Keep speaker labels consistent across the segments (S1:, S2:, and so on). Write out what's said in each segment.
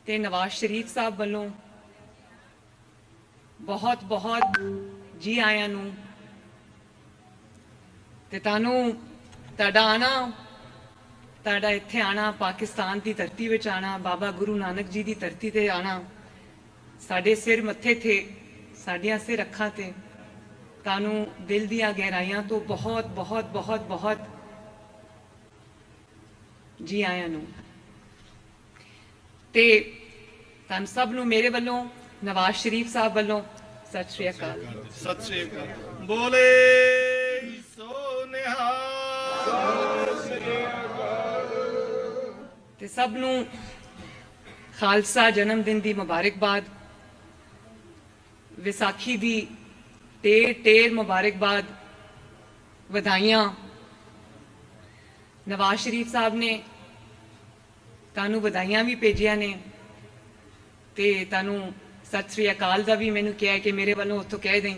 S1: ਤੇ ਨਵਾਜ਼ ਸ਼ਰੀਫ ਸਾਹਿਬ ਵੱਲੋਂ ਬਹੁਤ ਬਹੁਤ ਜੀ ਆਇਆਂ ਨੂੰ ਤੇ ਤੁਹਾਡਾ ਆਣਾ, ਤੁਹਾਡਾ ਇੱਥੇ ਆਣਾ, ਪਾਕਿਸਤਾਨ ਦੀ ਧਰਤੀ ਵਿੱਚ ਆਣਾ, ਬਾਬਾ ਗੁਰੂ ਨਾਨਕ ਜੀ ਦੀ ਧਰਤੀ ਤੇ ਆਣਾ, ਸਾਡੇ ਸਿਰ ਮੱਥੇ ਤੇ, ਸਾਡੀਆਂ ਸਿਰ ਅੱਖਾਂ ਤੇ, ਤੁਹਾਨੂੰ ਦਿਲ ਦੀਆਂ ਗਹਿਰਾਈਆਂ ਤੋਂ ਬਹੁਤ ਬਹੁਤ ਬਹੁਤ ਬਹੁਤ ਜੀ ਆਇਆਂ ਨੂੰ। ਤੇ ਤੁਹਾਨੂੰ ਸਭ ਨੂੰ ਮੇਰੇ ਵੱਲੋਂ, ਨਵਾਜ਼ ਸ਼ਰੀਫ ਸਾਹਿਬ ਵੱਲੋਂ ਸਤਿ ਸ਼੍ਰੀ ਅਕਾਲ।
S2: ਸਤਿ ਸ਼੍ਰੀ ਅਕਾਲ। ਬੋਲੇ ਸੋ ਨਿਹਾਲ।
S1: ਤੇ ਸਭ ਨੂੰ ਖਾਲਸਾ ਜਨਮ ਦਿਨ ਦੀ ਮੁਬਾਰਕਬਾਦ, ਵਿਸਾਖੀ ਦੀ ਢੇਰ ਮੁਬਾਰਕਬਾਦ, ਵਧਾਈਆਂ। ਨਵਾਜ਼ ਸ਼ਰੀਫ ਸਾਹਿਬ ਨੇ ਤੁਹਾਨੂੰ ਵਧਾਈਆਂ ਵੀ ਭੇਜੀਆਂ ਨੇ ਤੇ ਤੁਹਾਨੂੰ ਸਤਿ ਸ੍ਰੀ ਅਕਾਲ ਦਾ ਵੀ ਮੈਨੂੰ ਕਿਹਾ ਕਿ ਮੇਰੇ ਵੱਲੋਂ ਉੱਥੋਂ ਕਹਿ ਦੇਂ,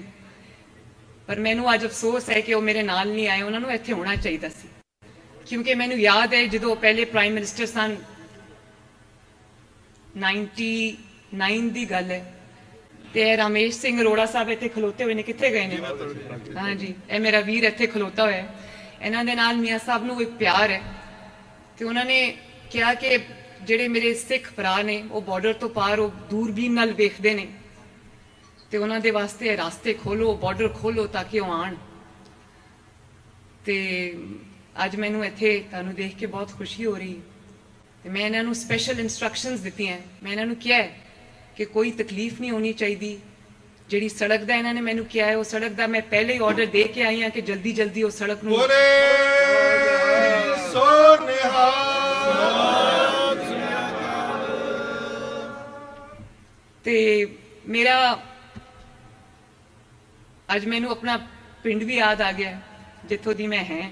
S1: ਪਰ ਮੈਨੂੰ ਅੱਜ ਅਫਸੋਸ ਹੈ ਕਿ ਉਹ ਮੇਰੇ ਨਾਲ ਨਹੀਂ ਆਏ। ਉਹਨਾਂ ਨੂੰ ਇੱਥੇ ਹੋਣਾ ਚਾਹੀਦਾ ਸੀ, ਕਿਉਂਕਿ ਮੈਨੂੰ ਯਾਦ ਹੈ ਜਦੋਂ ਪਹਿਲੇ ਪ੍ਰਾਈਮ ਮਿਨਿਸਟਰ ਸਨ, 99 ਦੀ ਗੱਲ ਹੈ, ਤੇ ਰਾਮੇਸ਼ ਸਿੰਘ ਅਰੋੜਾ ਸਾਹਿਬ ਇੱਥੇ ਖਲੋਤੇ ਹੋਏ ਨੇ। ਕਿੱਥੇ ਗਏ ਨੇ? ਹਾਂਜੀ, ਇਹ ਮੇਰਾ ਵੀਰ ਇੱਥੇ ਖਲੋਤਾ ਹੋਇਆ। ਇਹਨਾਂ ਦੇ ਨਾਲ ਮੀਆਂ ਸਾਹਿਬ ਨੂੰ ਇੱਕ ਪਿਆਰ ਹੈ ਤੇ ਉਹਨਾਂ ਨੇ ਕਿਹਾ ਕਿ ਜਿਹੜੇ ਮੇਰੇ ਸਿੱਖ ਭਰਾ ਨੇ ਉਹ ਬਾਰਡਰ ਤੋਂ ਪਾਰ ਉਹ ਦੂਰਬੀਨ ਨਾਲ ਵੇਖਦੇ ਨੇ ਤੇ ਉਹਨਾਂ ਦੇ ਵਾਸਤੇ ਰਸਤੇ ਖੋਲੋ, ਬਾਰਡਰ ਖੋਲੋ ਤਾਂ ਕਿ ਉਹ ਆਣ। ਤੇ ਅੱਜ ਮੈਨੂੰ ਇੱਥੇ ਤੁਹਾਨੂੰ ਦੇਖ ਕੇ ਬਹੁਤ ਖੁਸ਼ੀ ਹੋ ਰਹੀ ਹੈ ਤੇ ਮੈਂ ਇਹਨਾਂ ਨੂੰ ਸਪੈਸ਼ਲ ਇਨਸਟਰਕਸ਼ਨਸ ਦਿੱਤੀਆਂ। ਮੈਂ ਇਹਨਾਂ ਨੂੰ ਕਿਹਾ ਕਿ ਕੋਈ ਤਕਲੀਫ ਨਹੀਂ ਹੋਣੀ ਚਾਹੀਦੀ। ਜਿਹੜੀ ਸੜਕ ਦਾ ਇਹਨਾਂ ਨੇ ਮੈਨੂੰ ਕਿਹਾ ਹੈ, ਉਹ ਸੜਕ ਦਾ ਮੈਂ ਪਹਿਲੇ ਹੀ ਆਰਡਰ ਦੇ ਕੇ ਆਈ ਹਾਂ ਕਿ ਜਲਦੀ ਉਹ ਸੜਕ ਨੂੰ
S2: ਬੋਲੇ ਸੋ ਨਿਹਾਲ।
S1: ਤੇ ਮੇਰਾ ਅੱਜ ਮੈਨੂੰ ਆਪਣਾ ਪਿੰਡ ਵੀ ਯਾਦ ਆ ਗਿਆ ਜਿੱਥੋਂ ਦੀ ਮੈਂ ਹੈ,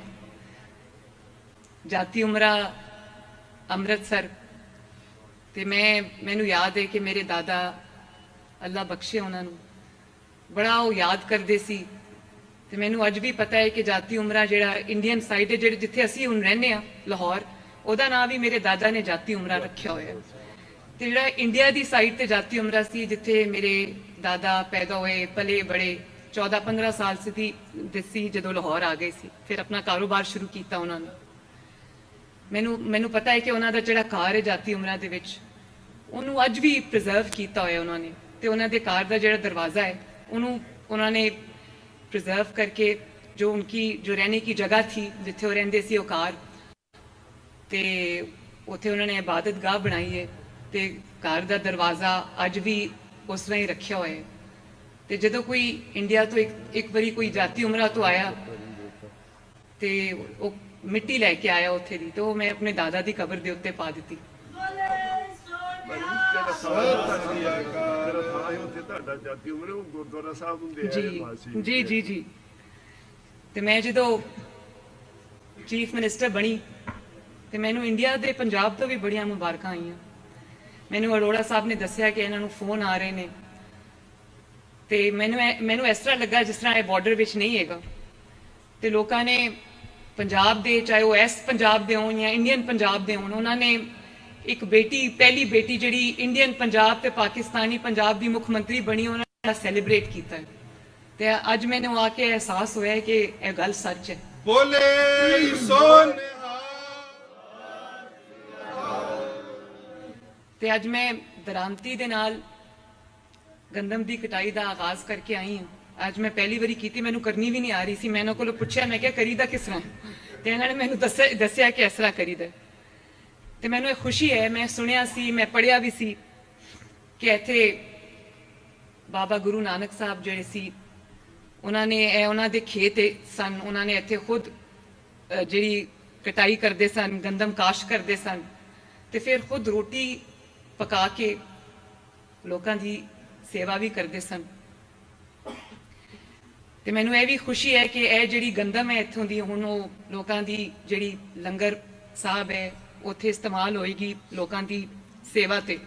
S1: ਜਾਤੀ ਉਮਰਾ ਅੰਮ੍ਰਿਤਸਰ। ਤੇ ਮੈਨੂੰ ਯਾਦ ਹੈ ਕਿ ਮੇਰੇ ਦਾਦਾ, ਅੱਲਾ ਬਖਸ਼ੇ ਉਹਨਾਂ ਨੂੰ, ਬੜਾ ਉਹ ਯਾਦ ਕਰਦੇ ਸੀ। ਤੇ ਮੈਨੂੰ ਅੱਜ ਵੀ ਪਤਾ ਹੈ ਕਿ ਜਾਤੀ ਉਮਰਾ ਜਿਹੜਾ ਇੰਡੀਅਨ ਸਾਈਡ ਹੈ, ਜਿਹੜੇ ਜਿੱਥੇ ਅਸੀਂ ਹੁਣ ਰਹਿੰਦੇ ਆ ਲਾਹੌਰ, ਉਹਦਾ ਨਾਮ ਵੀ ਮੇਰੇ ਦਾਦਾ ਨੇ ਜਾਤੀ ਉਮਰਾ ਰੱਖਿਆ ਹੋਇਆ। ਤੇ ਜਿਹੜਾ ਇੰਡੀਆ ਦੀ ਸਾਈਡ ਤੇ ਜਾਤੀ ਉਮਰਾ ਸੀ, ਜਿੱਥੇ ਮੇਰੇ ਦਾਦਾ ਪੈਦਾ ਹੋਏ, ਪਲੇ ਬੜੇ, 14-15 ਸਾਲ ਸੀ ਜਦੋਂ ਲਾਹੌਰ ਆ ਗਏ ਸੀ। ਫਿਰ ਆਪਣਾ ਕਾਰੋਬਾਰ ਸ਼ੁਰੂ ਕੀਤਾ ਉਹਨਾਂ ਨੇ। ਮੈਨੂੰ ਪਤਾ ਹੈ ਕਿ ਉਹਨਾਂ ਦਾ ਜਿਹੜਾ ਘਰ ਹੈ ਜਾਤੀ ਉਮਰਾ ਦੇ ਵਿੱਚ, ਉਹਨੂੰ ਅੱਜ ਵੀ ਪ੍ਰੀਜ਼ਰਵ ਕੀਤਾ ਹੋਇਆ ਉਹਨਾਂ ਨੇ। ਤੇ ਉਹਨਾਂ ਦੇ ਘਰ ਦਾ ਜਿਹੜਾ ਦਰਵਾਜ਼ਾ ਹੈ ਉਹਨੂੰ ਉਹਨਾਂ ਨੇ ਪ੍ਰੀਜ਼ਰਵ ਕਰਕੇ, ਜੋ ਰਹਿਣੇ ਕੀ ਜਗ੍ਹਾ ਥੀ ਜਿੱਥੇ ਉਹ ਰਹਿੰਦੇ ਸੀ, ਉਹ ਘਰ, ਤੇ ਉੱਥੇ ਉਹਨਾਂ ਨੇ ਇਬਾਦਤਗਾਹ ਬਣਾਈ ਹੈ ਤੇ ਘਰ ਦਾ ਦਰਵਾਜ਼ਾ ਅੱਜ ਵੀ ਉਸ ਤਰ੍ਹਾਂ ਹੀ ਰੱਖਿਆ ਹੋਇਆ ਹੈ। ਤੇ ਜਦੋਂ ਕੋਈ ਇੰਡੀਆ ਤੋਂ ਇੱਕ ਵਾਰੀ ਕੋਈ ਜਾਤੀ ਉਮਰਾ ਤੋਂ ਆਇਆ ਤੇ ਉਹ ਮਿੱਟੀ ਲੈ ਕੇ ਆਇਆ ਉੱਥੇ ਦੀ, ਤੇ ਉਹ ਮੈਂ ਆਪਣੇ ਦਾਦਾ ਦੀ ਕਬਰ ਦੇ ਉੱਤੇ ਪਾ ਦਿੱਤੀ। ਜੀ। ਤੇ ਮੈਂ ਜਦੋਂ ਚੀਫ ਮਿਨਿਸਟਰ ਬਣੀ ਤੇ ਮੈਨੂੰ ਇੰਡੀਆ ਦੇ ਪੰਜਾਬ ਤੋਂ ਵੀ ਬੜੀਆਂ ਮੁਬਾਰਕਾਂ ਆਈਆਂ। ਮੈਨੂੰ ਅਰੋੜਾ ਸਾਹਿਬ ਨੇ ਦੱਸਿਆ ਕਿ ਇਹਨਾਂ ਨੂੰ ਫੋਨ ਆ ਰਹੇ ਨੇ ਤੇ ਮੈਨੂੰ ਇਸ ਤਰ੍ਹਾਂ ਲੱਗਾ ਜਿਸ ਤਰ੍ਹਾਂ ਇਹ ਬਾਰਡਰ ਵਿੱਚ ਨਹੀਂ ਹੈਗਾ। ਤੇ ਲੋਕਾਂ ਨੇ ਪੰਜਾਬ ਦੇ, ਚਾਹੇ ਉਹ ਇਸ ਪੰਜਾਬ ਦੇ ਹੋਣ ਜਾਂ ਇੰਡੀਅਨ ਪੰਜਾਬ ਦੇ ਹੋਣ, ਉਹਨਾਂ ਨੇ ਇੱਕ ਬੇਟੀ, ਪਹਿਲੀ ਬੇਟੀ ਜਿਹੜੀ ਇੰਡੀਅਨ ਪੰਜਾਬ ਤੇ ਪਾਕਿਸਤਾਨੀ ਪੰਜਾਬ ਦੀ ਮੁੱਖ ਮੰਤਰੀ ਬਣੀ, ਉਹਨਾਂ ਨੇ ਸੈਲੀਬ੍ਰੇਟ ਕੀਤਾ। ਤੇ ਅੱਜ ਮੈਨੂੰ ਆ ਕੇ ਅਹਿਸਾਸ ਹੋਇਆ ਕਿ ਇਹ ਗੱਲ ਸੱਚ ਹੈ।
S2: ਬੋਲੇ ਸੋ ਨਿਹਾਲ।
S1: ਤੇ ਅੱਜ ਮੈਂ ਦਰਾਮਤੀ ਦੇ ਨਾਲ ਗੰਦਮ ਦੀ ਕਟਾਈ ਦਾ ਆਗਾਜ਼ ਕਰਕੇ ਆਈ ਹਾਂ। ਅੱਜ ਮੈਂ ਪਹਿਲੀ ਵਾਰੀ ਕੀਤੀ, ਮੈਨੂੰ ਕਰਨੀ ਵੀ ਨਹੀਂ ਆ ਰਹੀ ਸੀ। ਮੈਂ ਇਹਨਾਂ ਕੋਲੋਂ ਪੁੱਛਿਆ, ਮੈਂ ਕਿਹਾ ਕਰੀਦਾ ਕਿਸ ਤਰ੍ਹਾਂ, ਤੇ ਇਹਨਾਂ ਨੇ ਮੈਨੂੰ ਦੱਸਿਆ ਕਿ ਇਸ ਤਰ੍ਹਾਂ ਕਰੀਦਾ। ਤੇ ਮੈਨੂੰ ਇਹ ਖੁਸ਼ੀ ਹੈ, ਮੈਂ ਸੁਣਿਆ ਸੀ, ਮੈਂ ਪੜ੍ਹਿਆ ਵੀ ਸੀ ਕਿ ਇੱਥੇ ਬਾਬਾ ਗੁਰੂ ਨਾਨਕ ਸਾਹਿਬ ਜਿਹੜੇ ਸੀ, ਉਹਨਾਂ ਦੇ ਖੇਤ ਸਨ, ਉਹਨਾਂ ਨੇ ਇੱਥੇ ਖੁਦ ਜਿਹੜੀ ਕਟਾਈ ਕਰਦੇ ਸਨ, ਗੰਦਮ ਕਾਸ਼ ਕਰਦੇ ਸਨ, ਤੇ ਫਿਰ ਖੁਦ ਰੋਟੀ ਪਕਾ ਕੇ ਲੋਕਾਂ ਦੀ ਸੇਵਾ ਵੀ ਕਰਦੇ ਸਨ। ਤੇ ਮੈਨੂੰ ਇਹ ਵੀ ਖੁਸ਼ੀ ਹੈ ਕਿ ਇਹ ਜਿਹੜੀ ਗੰਦਮ ਹੈ ਇੱਥੋਂ ਦੀ, ਹੁਣ ਉਹ ਲੋਕਾਂ ਦੀ ਜਿਹੜੀ ਲੰਗਰ ਸਾਹਿਬ ਹੈ ਉੱਥੇ ਇਸਤੇਮਾਲ ਹੋਏਗੀ ਲੋਕਾਂ ਦੀ ਸੇਵਾ ਤੇ।